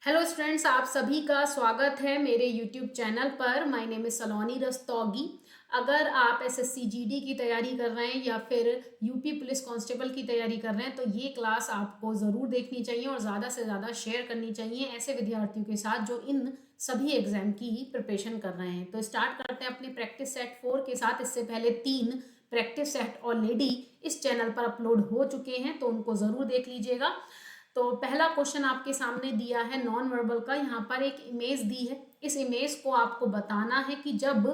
Hello students, आप सभी का स्वागत है मेरे यूट्यूब चैनल पर। माय नेम इज सलोनी रस्तोगी। अगर आप एसएससी जीडी की तैयारी कर रहे हैं या फिर यूपी पुलिस कांस्टेबल की तैयारी कर रहे हैं तो ये क्लास आपको ज़रूर देखनी चाहिए और ज़्यादा से ज़्यादा शेयर करनी चाहिए ऐसे विद्यार्थियों के साथ जो इन सभी एग्जाम की प्रिपरेशन कर रहे हैं। तो स्टार्ट करते हैं अपने प्रैक्टिस सेट 4 के साथ। इससे पहले 3 प्रैक्टिस सेट ऑलरेडी इस चैनल पर अपलोड हो चुके हैं, तो उनको ज़रूर देख लीजिएगा। तो पहला क्वेश्चन आपके सामने दिया है नॉन वर्बल का। यहाँ पर एक इमेज दी है। इस इमेज को आपको बताना है कि जब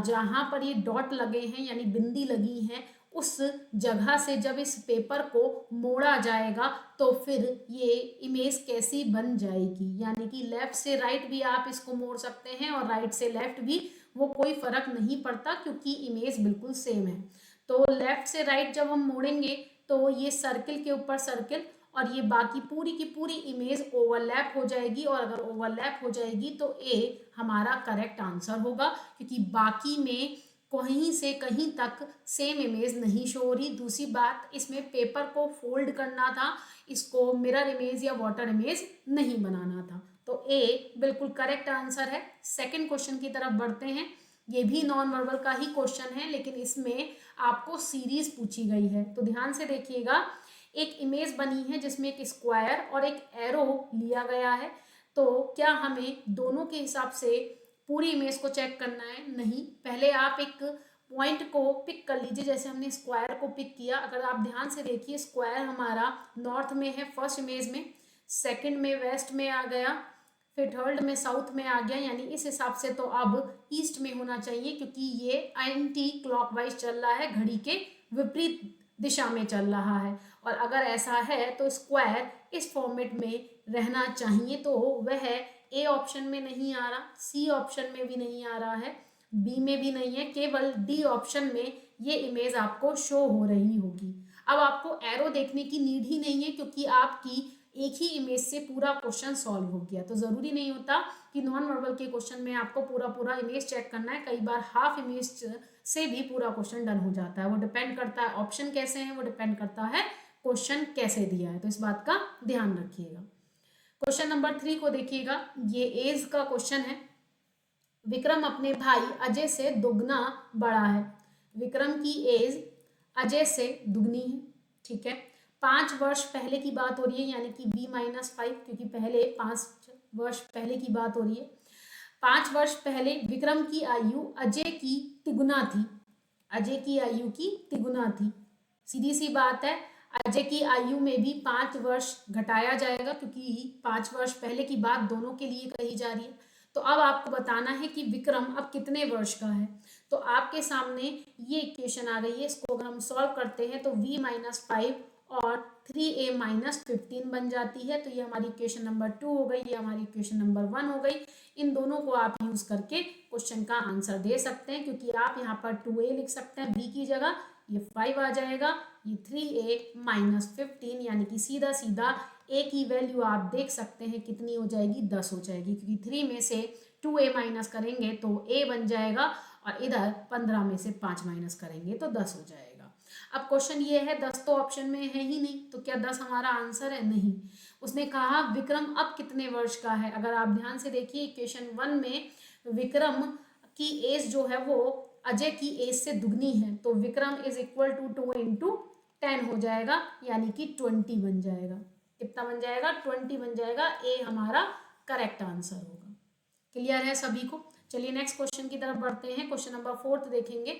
जहाँ पर ये डॉट लगे हैं यानी बिंदी लगी हैं उस जगह से जब इस पेपर को मोड़ा जाएगा तो फिर ये इमेज कैसी बन जाएगी। यानी कि लेफ्ट से राइट भी आप इसको मोड़ सकते हैं और राइट से लेफ्ट भी, वो कोई फर्क नहीं पड़ता क्योंकि इमेज बिल्कुल सेम है। तो लेफ्ट से राइट जब हम मोड़ेंगे तो ये सर्किल के ऊपर सर्किल और ये बाकी पूरी की पूरी इमेज ओवरलैप हो जाएगी, और अगर ओवरलैप हो जाएगी तो ए हमारा करेक्ट आंसर होगा क्योंकि बाकी में कहीं से कहीं तक सेम इमेज नहीं शो हो रही। दूसरी बात, इसमें पेपर को फोल्ड करना था, इसको मिरर इमेज या वाटर इमेज नहीं बनाना था। तो ए बिल्कुल करेक्ट आंसर है। सेकंड क्वेश्चन की तरफ बढ़ते हैं। ये भी नॉन वर्बल का ही क्वेश्चन है लेकिन इसमें आपको सीरीज पूछी गई है, तो ध्यान से देखिएगा। एक इमेज बनी है जिसमें एक स्क्वायर और एक एरो लिया गया है। तो क्या हमें दोनों के हिसाब से पूरी इमेज को चेक करना है? नहीं, पहले आप एक पॉइंट को पिक कर लीजिए। जैसे हमने स्क्वायर को पिक किया, अगर आप ध्यान से देखिए स्क्वायर हमारा नॉर्थ में है फर्स्ट इमेज में, सेकंड में वेस्ट में आ गया, फिर थर्ड में साउथ में आ गया, यानी इस हिसाब से तो अब ईस्ट में होना चाहिए क्योंकि ये एंटी क्लॉकवाइज चल रहा है, घड़ी के विपरीत दिशा में चल रहा है। और अगर ऐसा है तो स्क्वायर इस फॉर्मेट में रहना चाहिए। तो वह ए ऑप्शन में नहीं आ रहा, सी ऑप्शन में भी नहीं आ रहा है, बी में भी नहीं है, केवल डी ऑप्शन में ये इमेज आपको शो हो रही होगी। अब आपको एरो देखने की नीड ही नहीं है क्योंकि आपकी एक ही इमेज से पूरा क्वेश्चन सॉल्व हो गया। तो जरूरी नहीं होता कि नॉन वर्बल के क्वेश्चन में आपको पूरा पूरा इमेज चेक करना है। कई बार हाफ इमेज से भी पूरा क्वेश्चन डन हो जाता है। वो डिपेंड करता है ऑप्शन कैसे हैं, वो डिपेंड करता है क्वेश्चन कैसे दिया है। तो इस बात का ध्यान रखिएगा। क्वेश्चन नंबर 3 को देखिएगा। ये एज का क्वेश्चन है। विक्रम अपने भाई अजय से दुगना बड़ा है। विक्रम की एज अजय से दुगनी है, ठीक है। 5 वर्ष पहले की बात हो रही है, यानी कि B-5 क्योंकि पहले 5 वर्ष पहले की बात हो रही है। 5 वर्ष पहले विक्रम की आयु अजय की तिगुना थी। अजय की आयु की तिगुना थी। सीधी सी बात है, अजय की आयु में भी 5 वर्ष घटाया जाएगा क्योंकि 5 वर्ष पहले की बात दोनों के लिए कही जा रही है। तो अब आपको बताना है कि विक्रम अब कितने वर्ष का है। तो आपके सामने ये इक्वेशन आ गई है। इसको अगर हम सॉल्व करते हैं तो V-5 और 3A-15 बन जाती है। तो ये हमारी इक्वेशन नंबर 2 हो गई, ये हमारी इक्वेशन नंबर 1 हो गई। इन दोनों को आप यूज करके क्वेश्चन का आंसर दे सकते हैं क्योंकि आप यहाँ पर 2A लिख सकते हैं B की जगह, ये 5 आ जाएगा, ये 3A-15, यानी कि सीधा सीधा ए की वैल्यू आप देख सकते हैं कितनी हो जाएगी, 10 हो जाएगी क्योंकि 3 में से 2A माइनस करेंगे तो A बन जाएगा और इधर 15 में से 5 माइनस करेंगे तो 10 हो जाएगा। अब क्वेश्चन ये है 10 तो ऑप्शन में है ही नहीं, तो क्या 10 हमारा आंसर है? नहीं। उसने कहा विक्रम अब कितने वर्ष का है। अगर आप ध्यान से देखिए इक्वेशन 1 में विक्रम की एज जो है वो अजय की एज से दुगनी है, तो Vikram is equal to 2 into 10 हो जाएगा, यानी कि 20 बन जाएगा। कितना बन जाएगा? 20 बन जाएगा। ए हमारा करेक्ट आंसर होगा। क्लियर है सभी को? चलिए नेक्स्ट क्वेश्चन की तरफ बढ़ते हैं। क्वेश्चन नंबर 4 देखेंगे।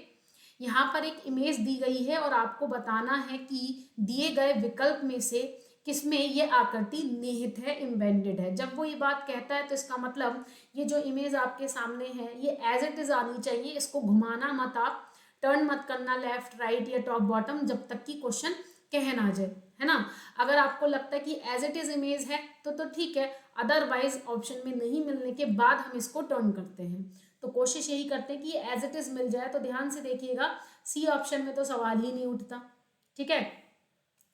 यहाँ पर एक इमेज दी गई है और आपको बताना है कि दिए गए विकल्प में से किसमें ये आकृति निहित है, इम्बेडेड है। जब वो ये बात कहता है तो इसका मतलब ये जो इमेज आपके सामने है ये एज इट इज आनी चाहिए। इसको घुमाना मत, आप टर्न मत करना लेफ्ट राइट या टॉप बॉटम जब तक कि क्वेश्चन कह ना जाए, है ना। अगर आपको लगता है कि एज इट इज इमेज है तो ठीक है, अदरवाइज ऑप्शन में नहीं मिलने के बाद हम इसको टर्न करते हैं। तो कोशिश यही करते हैं कि एज इट इज मिल जाए। तो ध्यान से देखिएगा, सी ऑप्शन में तो सवाल ही नहीं उठता, ठीक है।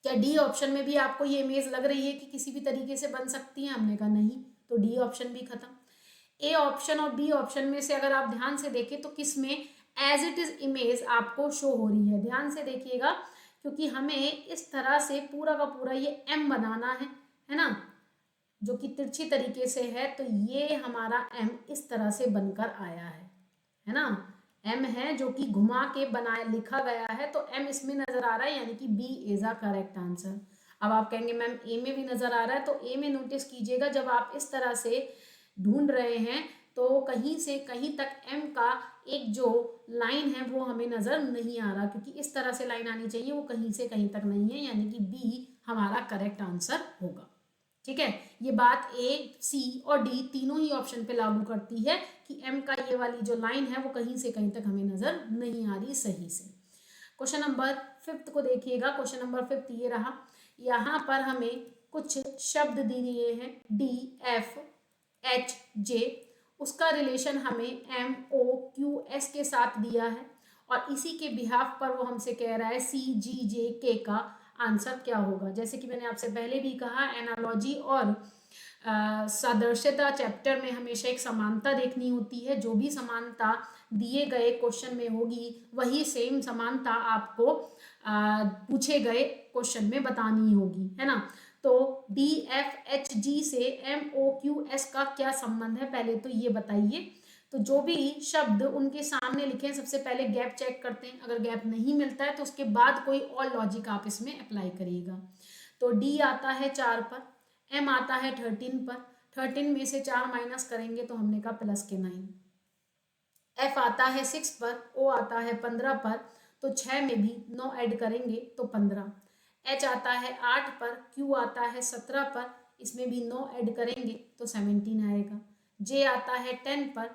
क्या डी ऑप्शन में भी आपको ये इमेज लग रही है कि किसी भी तरीके से बन सकती है? हमने कहा नहीं, तो डी ऑप्शन भी खत्म। ए ऑप्शन और बी ऑप्शन में से अगर आप ध्यान से देखें तो किसमें एज इट इज इमेज आपको शो हो रही है? ध्यान से देखिएगा क्योंकि हमें इस तरह से पूरा का पूरा ये एम बनाना है ना। जो कि तिरछी तरीके से है, तो ये हमारा m इस तरह से बनकर आया है ना। m है जो कि घुमा के बनाया लिखा गया है, तो m इसमें नजर आ रहा है, यानी कि b is a correct answer. अब आप कहेंगे मैम a में भी नजर आ रहा है, तो a में नोटिस कीजिएगा जब आप इस तरह से ढूंढ रहे हैं तो कहीं से कहीं तक m का एक जो लाइन है वो हमें नजर नहीं आ रहा, क्योंकि इस तरह से लाइन आनी चाहिए, वो कहीं से कहीं तक नहीं है, यानी कि b हमारा करेक्ट आंसर होगा। ठीक है, ये बात ए, सी और डी तीनों ही ऑप्शन पे लागू करती है कि एम का ये वाली जो लाइन है वो कहीं से कहीं तक हमें नजर नहीं आ रही सही से। क्वेश्चन नंबर 5 को देखिएगा। क्वेश्चन नंबर 5 ये रहा। यहाँ पर हमें कुछ शब्द दिए हैं डी, एफ, एच, जे, उसका रिलेशन हमें एम, ओ, क्यू, एस के साथ दिया है, और इसी के बिहाफ पर वो हमसे कह रहा है सी, जी, जे, के का आंसर क्या होगा। जैसे कि मैंने आपसे पहले भी कहा, एनालॉजी और सदृश्यता चैप्टर में हमेशा एक समानता देखनी होती है। जो भी समानता दिए गए क्वेश्चन में होगी वही सेम समानता आपको पूछे गए क्वेश्चन में बतानी होगी, है ना। तो डी, एफ, एच, जी से एम, ओ, क्यू, एस का क्या संबंध है, पहले तो ये बताइए। तो जो भी शब्द उनके सामने लिखे हैं, सबसे पहले गैप चेक करते हैं। अगर गैप नहीं मिलता है तो उसके बाद कोई और लॉजिक आप इसमें अप्लाई करिएगा। तो डी आता है 4 पर, एम आता है 13 पर, 13 में से 4 माइनस करेंगे तो हमने कहा प्लस के 9। एफ आता है 6 पर, ओ आता है 15 पर, तो 6 में भी 9 ऐड करेंगे तो 15। एच आता है 8 पर, क्यू आता है 17 पर, इसमें भी 9 ऐड करेंगे तो 17 आएगा। जे आता है 10 पर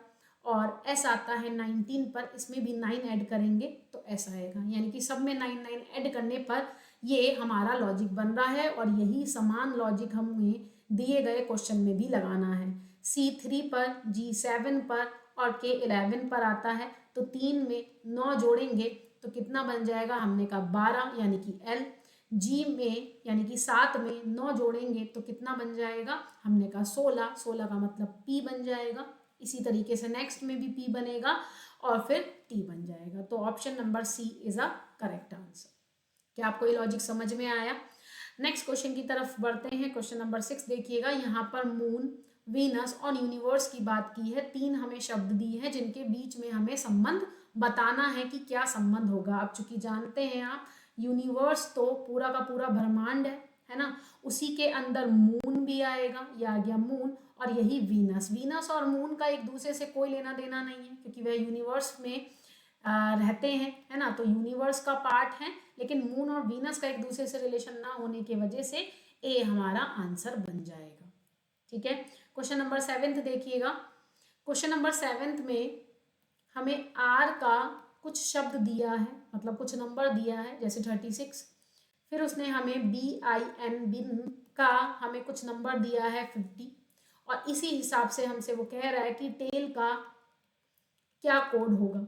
और एस आता है 19 पर, इसमें भी 9 ऐड करेंगे तो एस आएगा। यानी कि सब में 9 9 ऐड करने पर ये हमारा लॉजिक बन रहा है, और यही समान लॉजिक हमें दिए गए क्वेश्चन में भी लगाना है। सी 3 पर, जी 7 पर और के 11 पर आता है, तो 3 में 9 जोड़ेंगे तो कितना बन जाएगा, हमने कहा 12, यानी कि एल। जी में यानी कि 7 में 9 जोड़ेंगे तो कितना बन जाएगा, हमने कहा 16, 16 का मतलब पी बन जाएगा। इसी तरीके से नेक्स्ट में भी पी बनेगा और फिर टी बन जाएगा। तो option number C is a correct answer. क्या आपको ये लॉजिक समझ में आया? नेक्स्ट क्वेश्चन की तरफ बढ़ते हैं। क्वेश्चन नंबर 6 देखिएगा। यहाँ पर मून, वीनस और यूनिवर्स की बात की है। 3 हमें शब्द दिए हैं जिनके बीच में हमें संबंध बताना है कि क्या संबंध होगा। अब चूंकि जानते हैं आप, यूनिवर्स तो पूरा का पूरा ब्रह्मांड है ना, उसी के अंदर मून भी आएगा, ये आ गया मून, और यही वीनस। वीनस और मून का एक दूसरे से कोई लेना देना नहीं है, क्योंकि वह यूनिवर्स में रहते हैं, है ना, तो यूनिवर्स का पार्ट है। लेकिन मून और वीनस का एक दूसरे से रिलेशन ना होने की वजह से ए हमारा आंसर बन जाएगा। ठीक है, क्वेश्चन नंबर 7 देखिएगा। क्वेश्चन नंबर 7 में हमें आर का कुछ शब्द दिया है, मतलब कुछ नंबर दिया है, जैसे 36। फिर उसने हमें BIN बिन का हमें कुछ नंबर दिया है 50, और इसी हिसाब से हमसे वो कह रहा है कि टेल का क्या कोड होगा।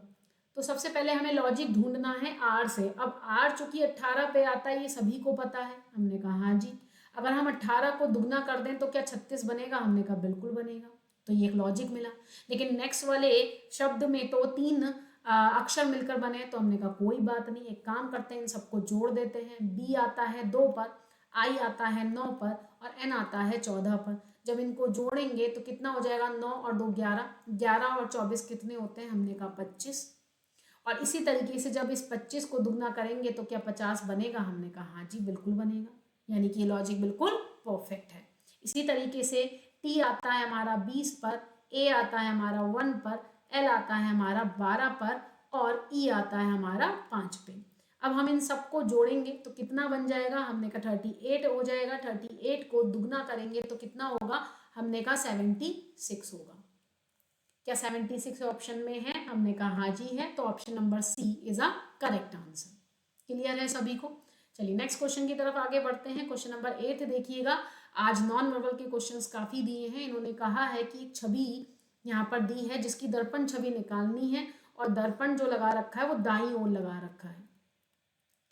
तो सबसे पहले हमें लॉजिक ढूंढना है आर से। अब आर चूंकि 18 पे आता है, ये सभी को पता है। हमने कहा हाँ जी। अगर हम 18 को दुगना कर दें तो क्या 36 बनेगा? हमने कहा बिल्कुल बनेगा। तो ये एक लॉजिक मिला। लेकिन नेक्स्ट वाले शब्द में तो 3 अक्षर मिलकर बने, तो हमने कहा कोई बात नहीं, एक काम करते हैं, इन सबको जोड़ देते हैं। बी आता है 2 पर, आई आता है 9 पर और एन आता है 14 पर। जब इनको जोड़ेंगे तो कितना हो जाएगा, 9 और 2 11, 11 और 24 कितने होते हैं? हमने कहा 25। और इसी तरीके से जब इस 25 को दुगना करेंगे तो क्या 50 बनेगा? हमने कहा हाँ जी बिल्कुल बनेगा। यानी कि ये लॉजिक बिल्कुल परफेक्ट है। इसी तरीके से टी आता है हमारा 20 पर, ए आता है हमारा 1 पर, एल आता है हमारा 12 पर और ई आता है हमारा 5 पे। अब हम इन सबको जोड़ेंगे तो कितना बन जाएगा? हमने कहा 38 हो जाएगा। 38 को दुगना करेंगे तो कितना होगा? हमने कहा 76 होगा। क्या 76 ऑप्शन में है? हमने कहा हाँ जी है। तो option number C is a correct answer. Clear है सभी को? चलिए नेक्स्ट क्वेश्चन की तरफ आगे बढ़ते हैं। क्वेश्चन नंबर 8 देखिएगा। आज नॉन वर्बल के क्वेश्चंस काफी दिए हैं। इन्होंने कहा है कि एक छवि यहाँ पर दी है जिसकी दर्पण छवि निकालनी है, और दर्पण जो लगा रखा है वो दाईं ओर लगा रखा है।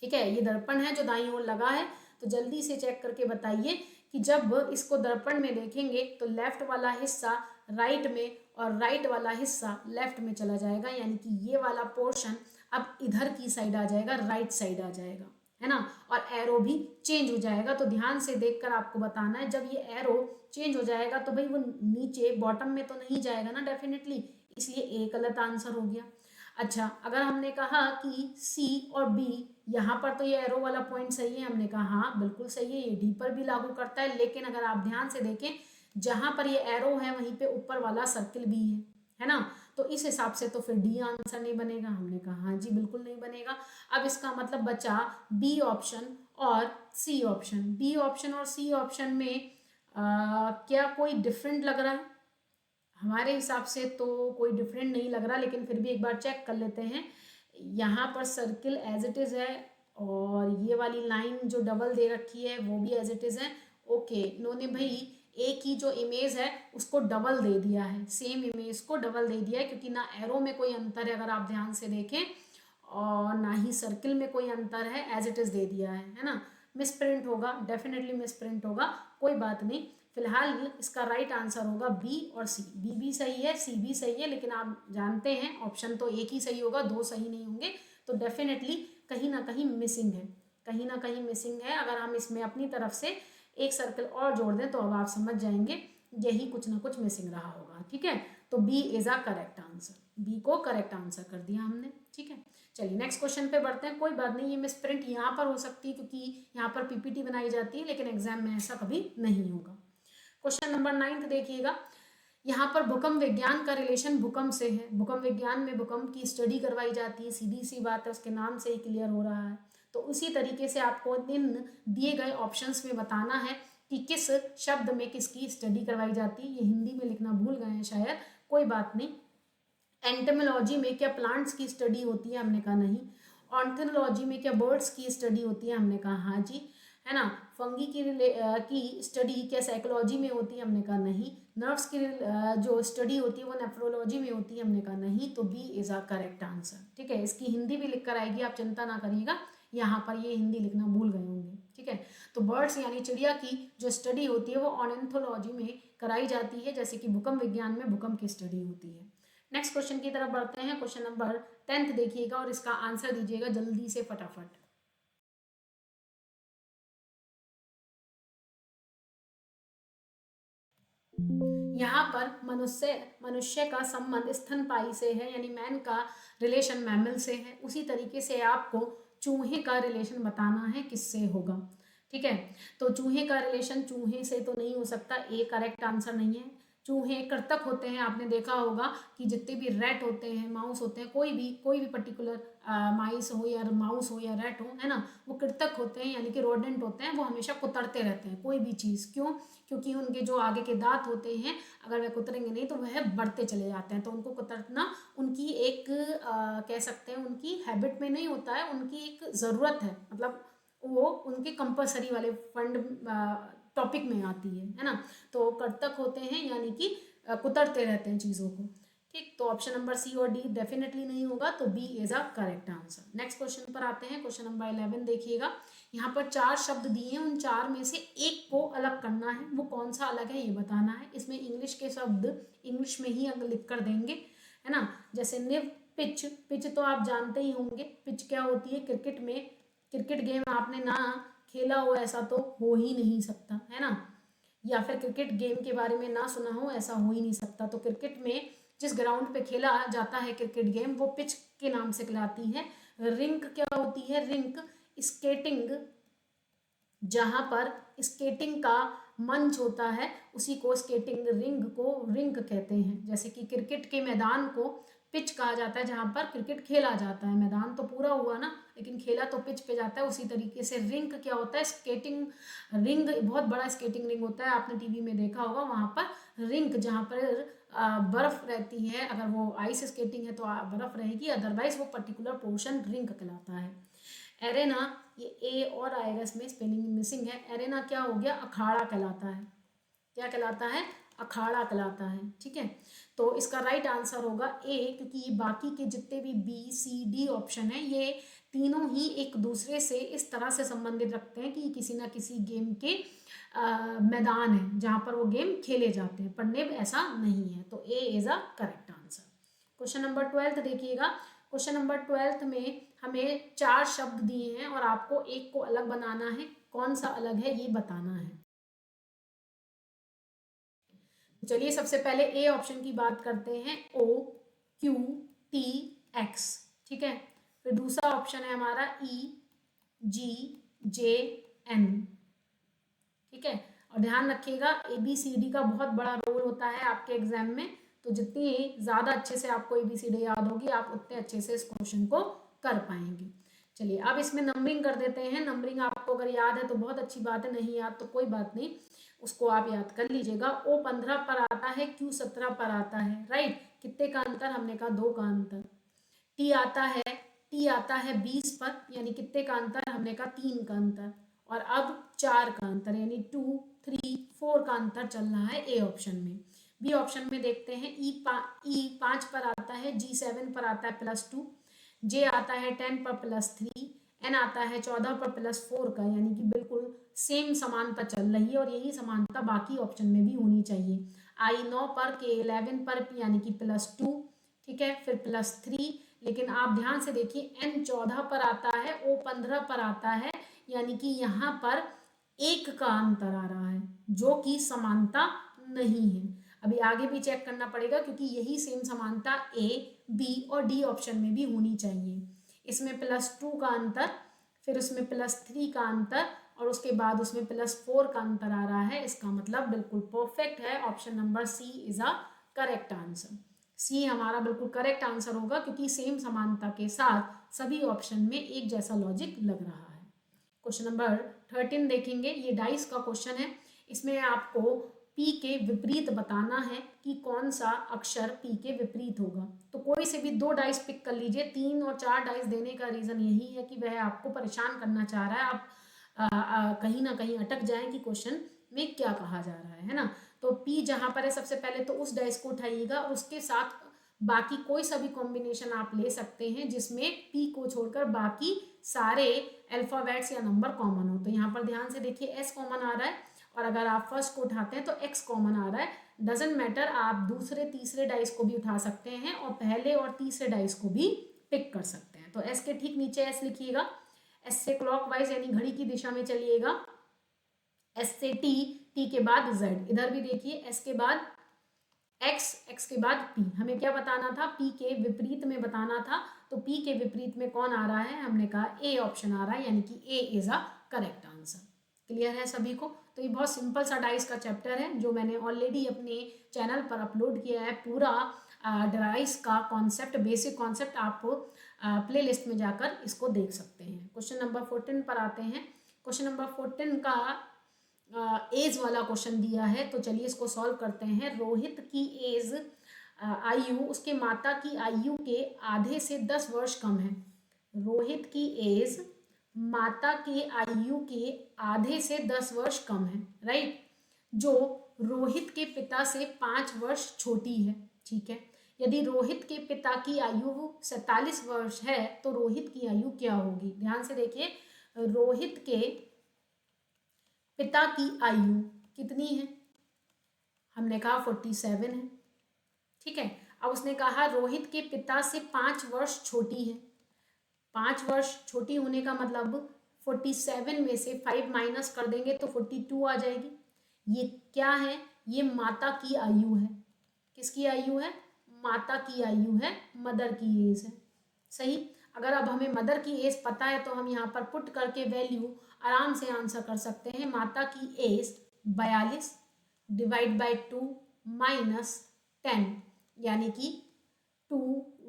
ठीक है, ये दर्पण है जो दाईं ओर लगा है। तो जल्दी से चेक करके बताइए कि जब इसको दर्पण में देखेंगे तो लेफ्ट वाला हिस्सा राइट में और राइट वाला हिस्सा लेफ्ट में चला जाएगा, यानी कि ये वाला पोर्शन अब इधर की साइड आ जाएगा, राइट साइड आ जाएगा, है ना, और एरो भी चेंज हो जाएगा। तो ध्यान से देखकर आपको बताना है, जब ये एरो चेंज हो जाएगा तो भाई वो नीचे बॉटम में तो नहीं जाएगा ना डेफिनेटली, इसलिए ए गलत आंसर हो गया। अच्छा, अगर हमने कहा कि सी और बी, यहाँ पर तो ये एरो वाला पॉइंट सही है, हमने कहा हाँ बिल्कुल सही है, ये डी पर भी लागू करता है, लेकिन अगर आप ध्यान से देखें जहां पर ये एरो है वहीं पे ऊपर वाला सर्किल भी है ना, तो इस हिसाब से तो फिर डी आंसर नहीं बनेगा। हमने कहा हाँ जी बिल्कुल नहीं बनेगा। अब इसका मतलब बचा बी ऑप्शन और सी ऑप्शन। बी ऑप्शन और सी ऑप्शन में क्या कोई डिफरेंट लग रहा है? हमारे हिसाब से तो कोई डिफरेंट नहीं लग रहा, लेकिन फिर भी एक बार चेक कर लेते हैं। यहाँ पर सर्किल एज इट इज़ है और ये वाली लाइन जो डबल दे रखी है वो भी एज इट इज़ है। ओके, इन्होंने भाई एक ही जो इमेज है उसको डबल दे दिया है, सेम इमेज को डबल दे दिया है, क्योंकि ना एरो में कोई अंतर है अगर आप ध्यान से देखें, और ना ही सर्किल में कोई अंतर है, एज इट इज़ दे दिया है ना। मिस प्रिंट होगा, डेफिनेटली मिस प्रिंट होगा, कोई बात नहीं। फिलहाल इसका राइट आंसर होगा बी और सी। बी भी सही है, सी भी सही है, लेकिन आप जानते हैं ऑप्शन तो एक ही सही होगा, दो सही नहीं होंगे, तो डेफिनेटली कहीं ना कहीं मिसिंग है, कहीं ना कहीं मिसिंग है। अगर हम इसमें अपनी तरफ से एक सर्कल और जोड़ दें तो अब आप समझ जाएंगे यही कुछ ना कुछ मिसिंग रहा होगा। ठीक है, तो B is a correct answer, B को करेक्ट आंसर कर दिया हमने। ठीक है, चलिए नेक्स्ट क्वेश्चन पे बढ़ते हैं। कोई बात नहीं, ये मिस प्रिंट यहाँ पर हो सकती है क्योंकि यहाँ पर पीपीटी बनाई जाती है, लेकिन एग्जाम में ऐसा कभी नहीं होगा। क्वेश्चन नंबर 9 देखिएगा। यहाँ पर भूकंप विज्ञान का रिलेशन भूकंप से है। भूकंप विज्ञान में भूकंप की स्टडी करवाई जाती है, सीधी सी बात है, उसके नाम से ही क्लियर हो रहा है। तो उसी तरीके से आपको इन दिए गए ऑप्शंस में बताना है कि किस शब्द में किसकी स्टडी करवाई जाती है। ये हिंदी में लिखना भूल गए हैं शायद, कोई बात नहीं। एंटोमोलॉजी में क्या प्लांट्स की स्टडी होती है? हमने कहा नहीं। ऑर्थोलॉजी में क्या बर्ड्स की स्टडी होती है? हमने कहा हाँ जी, है ना। फंगी की स्टडी क्या साइकोलॉजी में होती है? हमने कहा नहीं। नर्व्स की जो स्टडी होती है वो नेफ्रोलॉजी में होती है? हमने कहा नहीं। तो B is a correct answer. ठीक है, इसकी हिंदी भी लिख कर आएगी, आप चिंता ना करिएगा, यहाँ पर ये हिंदी लिखना भूल गए होंगे। ठीक है, तो बर्ड्स यानी चिड़िया की जो स्टडी होती है वो ऑर्निथोलॉजी में कराई जाती है, जैसे कि भूकंप विज्ञान में भूकंप की स्टडी होती है। नेक्स्ट क्वेश्चन की तरफ बढ़ते हैं। क्वेश्चन नंबर 10 देखिएगा और इसका आंसर दीजिएगा जल्दी से फटाफट। यहाँ पर मनुष्य का संबंध स्तनपायी से है, यानी मैन का रिलेशन मैमल से है। उसी तरीके से आपको चूहे का रिलेशन बताना है, किससे होगा। ठीक है, तो चूहे का रिलेशन चूहे से तो नहीं हो सकता, ए करेक्ट आंसर नहीं है। चूहे कृतक होते हैं, आपने देखा होगा कि जितने भी रैट होते हैं, माउस होते हैं, कोई भी पर्टिकुलर माइस हो या माउस हो या रैट हो, है ना, वो कृतक होते हैं, यानी कि रोडेंट होते हैं। वो हमेशा कुतरते रहते हैं कोई भी चीज़। क्यों? क्योंकि उनके जो आगे के दांत होते हैं, अगर वह कुतरेंगे नहीं तो वह बढ़ते चले जाते हैं। तो उनको कुतरना उनकी एक कह सकते हैं उनकी हैबिट में नहीं होता है, उनकी एक ज़रूरत है, मतलब वो उनके कंपलसरी वाले फंड टॉपिक में आती है ना। तो कर्तक होते हैं, यानी कि कुतरते रहते हैं चीज़ों को। ठीक, तो ऑप्शन नंबर सी और डी डेफिनेटली नहीं होगा, तो B is a correct answer. Next question पर आते हैं। क्वेश्चन नंबर 11 देखिएगा। यहाँ पर 4 शब्द दिए हैं, उन 4 में से एक को अलग करना है। वो कौन सा अलग है ये बताना है। इसमें इंग्लिश के शब्द इंग्लिश में ही अगर लिख कर देंगे, है ना। जैसे निव, पिच। पिच तो आप जानते ही होंगे, पिच क्या होती है। क्रिकेट में, क्रिकेट गेम आपने ना खेला हो ऐसा तो हो ही नहीं सकता, है ना, या फिर क्रिकेट गेम के बारे में ना सुना हो ऐसा हो ही नहीं सकता। तो क्रिकेट में जिस ग्राउंड पे खेला जाता है क्रिकेट गेम, वो पिच के नाम से कहलाती है। रिंक क्या होती है? रिंक स्केटिंग, जहां पर स्केटिंग का मंच होता है उसी को स्केटिंग रिंग को रिंक कहते हैं। जैसे कि क्रिकेट के मैदान को पिच कहा जाता है, जहां पर क्रिकेट खेला जाता है। मैदान तो पूरा हुआ ना, लेकिन खेला तो पिच पे जाता है। उसी तरीके से रिंग क्या होता है? स्केटिंग रिंग, बहुत बड़ा स्केटिंग रिंग होता है, आपने टीवी में देखा होगा। वहां पर रिंग जहां पर बर्फ रहती है, अगर वो आइस स्केटिंग है तो बर्फ रहेगी, अदरवाइज वो पर्टिकुलर पोर्शन रिंग कहलाता है। एरेना, ये ए और आएगा इसमें, स्पेलिंग मिसिंग है। एरेना क्या हो गया? अखाड़ा कहलाता है। क्या कहलाता है? अखाड़ा कहलाता है। ठीक है, तो इसका राइट आंसर होगा ए, क्योंकि बाकी के जितने भी बी सी डी ऑप्शन है ये तीनों ही एक दूसरे से इस तरह से संबंधित रखते हैं कि किसी ना किसी गेम के मैदान है जहाँ पर वो गेम खेले जाते हैं, पर निब ऐसा नहीं है। तो A is a correct answer. Question number 12 देखिएगा। क्वेश्चन नंबर 12 में हमें 4 शब्द दिए हैं और आपको एक को अलग बनाना है, कौन सा अलग है ये बताना है। चलिए सबसे पहले ए ऑप्शन की बात करते हैं, O Q T X, ठीक है। फिर दूसरा ऑप्शन है हमारा E G J N, ठीक है। और ध्यान रखिएगा ABCD का बहुत बड़ा रोल होता है आपके एग्जाम में, तो जितनी ज़्यादा अच्छे से आपको ABCD याद होगी आप उतने अच्छे से इस क्वेश्चन को कर पाएंगे। चलिए अब इसमें नंबरिंग कर देते हैं। नंबरिंग आपको अगर याद है तो बहुत अच्छी बात है, नहीं याद तो कोई बात नहीं, उसको आप याद कर लीजिएगा। O 15 पर आता है, Q 17 पर आता है, राइट। कितने का अंतर? हमने कहा 2 का अंतर। T आता है 20 पर, यानी कितने का अंतर? हमने कहा 3 का अंतर। और अब 4 का अंतर, यानी 2 3 4 का अंतर चल रहा है ए ऑप्शन में। बी ऑप्शन में देखते हैं, E 5 पर आता है, G 7 पर आता है +2, J आता है 10 पर +3, N आता है 14 पर +4 का, यानी कि बिल्कुल सेम समानता चल रही है और यही समानता बाकी ऑप्शन में भी होनी चाहिए। I 9 पर, K 11 पर, यानी कि +2, ठीक है, फिर +3। लेकिन आप ध्यान से देखिए N 14 पर आता है, O 15 पर आता है, यानी कि यहाँ पर 1 का अंतर आ रहा है जो कि समानता नहीं है। अभी आगे भी चेक करना पड़ेगा क्योंकि यही सेम समानता A, B और D ऑप्शन में भी होनी चाहिए। इसमें +2 का अंतर, फिर उसमें +3 का अंतर और उसके बाद उसमें +4 का अंतर आ रहा है। इसका मतलब बिल्कुल परफेक्ट है। Option number C is a correct answer. C हमारा बिल्कुल करेक्ट आंसर होगा क्योंकि सेम समानता के साथ सभी ऑप्शन में एक जैसा लॉजिक लग रहा है। क्वेश्चन नंबर 13 देखेंगे, ये डाइस का क्वेश्चन है। इसमें आपको पी के विपरीत बताना है कि कौन सा अक्षर पी के विपरीत होगा। तो कोई से भी 2 डाइस पिक कर लीजिए। 3 और 4 डाइस देने का रीज़न यही है कि वह आपको परेशान करना चाह रहा है, आप कहीं ना कहीं अटक जाए कि क्वेश्चन में क्या कहा जा रहा है ना। तो पी जहाँ पर है सबसे पहले तो उस डाइस को उठाइएगा और उसके साथ बाकी कोई सा भी कॉम्बिनेशन आप ले सकते हैं जिसमें पी को छोड़कर बाकी सारे अल्फ़ाबेट्स या नंबर कॉमन हो। तो यहाँ पर ध्यान से देखिए एस कॉमन आ रहा है और अगर आप फर्स्ट को उठाते हैं तो एक्स कॉमन आ रहा है। डजेंट मैटर, आप दूसरे तीसरे डाइस को भी उठा सकते हैं और पहले और तीसरे डाइस को भी पिक कर सकते हैं। तो एस के ठीक नीचे एस लिखिएगा, एस से क्लॉकवाइज यानी घड़ी की दिशा में चलिएगा, एस से टी, टी के बाद जेड, इधर भी देखिए एस के बाद एक्स, एक्स के बाद पी। हमें क्या बताना था? पी के विपरीत में बताना था। तो पी के विपरीत में कौन आ रहा है? हमने कहा ए ऑप्शन आ रहा है, यानी कि A is a correct answer. Clear है सभी को? तो ये बहुत सिंपल सा डाइस का चैप्टर है जो मैंने ऑलरेडी अपने चैनल पर अपलोड किया है। पूरा डाइस का कॉन्सेप्ट, बेसिक कॉन्सेप्ट आप प्ले लिस्ट में जाकर इसको देख सकते हैं। क्वेश्चन नंबर 14 पर आते हैं। क्वेश्चन नंबर 14 का एज वाला क्वेश्चन दिया है, तो चलिए इसको सॉल्व करते हैं। रोहित की एज आयु उसके माता की आयु के आधे से 10 वर्ष कम है। रोहित की एज माता की आयु के आधे से 10 वर्ष कम है, राइट। जो रोहित के पिता से 5 वर्ष छोटी है, ठीक है। यदि रोहित के पिता की आयु 47 वर्ष है तो रोहित की आयु क्या होगी? ध्यान से देखिए, रोहित के पिता की आयु कितनी है? हमने कहा 47 है, ठीक है। अब उसने कहा रोहित के पिता से 5 वर्ष छोटी है। 5 वर्ष छोटी होने का मतलब 47 में से 5 माइनस कर देंगे तो 42 आ जाएगी। ये क्या है? ये माता की आयु है। किसकी आयु है? माता की आयु है, मदर की एज है, सही। अगर अब हमें मदर की एज पता है तो हम यहाँ पर पुट करके वैल्यू आराम से आंसर कर सकते हैं। माता की एज 42 डिवाइड बाई 2 माइनस 10, यानी कि 2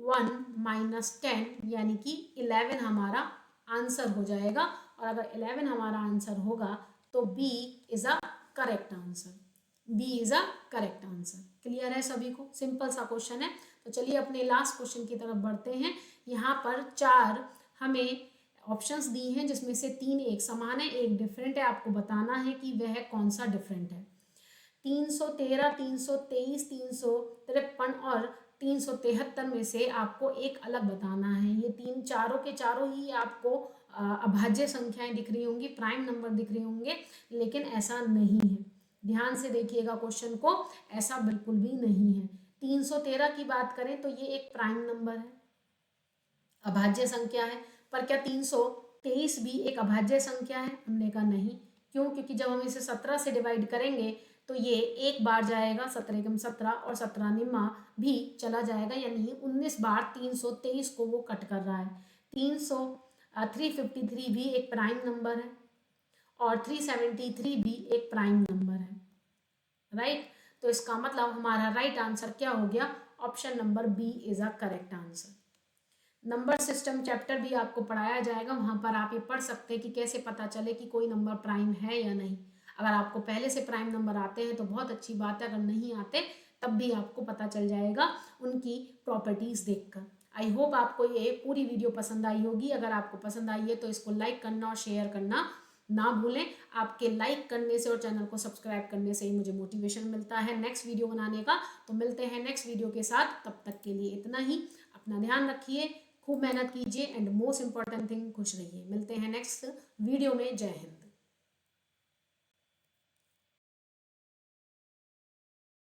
1 माइनस 10 यानी कि 11 हमारा आंसर हो जाएगा। और अगर 11 हमारा आंसर होगा तो B is a correct answer. B is a correct answer. Clear है सभी को? सिंपल सा क्वेश्चन है। तो चलिए अपने लास्ट क्वेश्चन की तरफ बढ़ते हैं। यहाँ पर 4 हमें ऑप्शंस दी हैं जिसमें से 3 एक समान है, एक डिफरेंट है। आपको बताना है कि वह कौन सा डिफरेंट है। 313, 323, 353 और 373 में से आपको एक अलग बताना है। ये चारों के चारों ही आपको अभाज्य संख्याएं दिख रही होंगी, प्राइम नंबर दिख रहे होंगे, लेकिन ऐसा नहीं है। ध्यान से देखिएगा क्वेश्चन को, ऐसा बिल्कुल भी नहीं है। 313 की बात करें तो ये एक प्राइम नंबर है, अभाज्य संख्या है। पर क्या 323 भी एक अभाज्य संख्या है? हमने कहा नहीं। क्यों? क्योंकि जब हम इसे 17 से डिवाइड करेंगे तो ये एक बार जाएगा, 17 एकम 17 और 17 निम्मा भी चला जाएगा, यानी 19 बार 323 को वो कट कर रहा है। 353 भी एक प्राइम नंबर है और 373 भी एक प्राइम नंबर है, राइट। तो इसका मतलब हमारा राइट आंसर क्या हो गया? Option number B is a correct answer. Number system chapter भी आपको पढ़ाया जाएगा, वहां पर आप ये पढ़ सकते हैं कि कैसे पता चले कि कोई नंबर प्राइम है या नहीं। अगर आपको पहले से प्राइम नंबर आते हैं तो बहुत अच्छी बात है, अगर नहीं आते तब भी आपको पता चल जाएगा उनकी प्रॉपर्टीज देखकर। आई होप आपको ये पूरी वीडियो पसंद आई होगी। अगर आपको पसंद आई है तो इसको लाइक करना और शेयर करना ना भूलें। आपके लाइक करने से और चैनल को सब्सक्राइब करने से ही मुझे मोटिवेशन मिलता है नेक्स्ट वीडियो बनाने का। तो मिलते हैं नेक्स्ट वीडियो के साथ, तब तक के लिए इतना ही। अपना ध्यान रखिए, खूब मेहनत कीजिए एंड मोस्ट इंपॉर्टेंट थिंग, खुश रहिए। मिलते हैं नेक्स्ट वीडियो में। जय हिंद।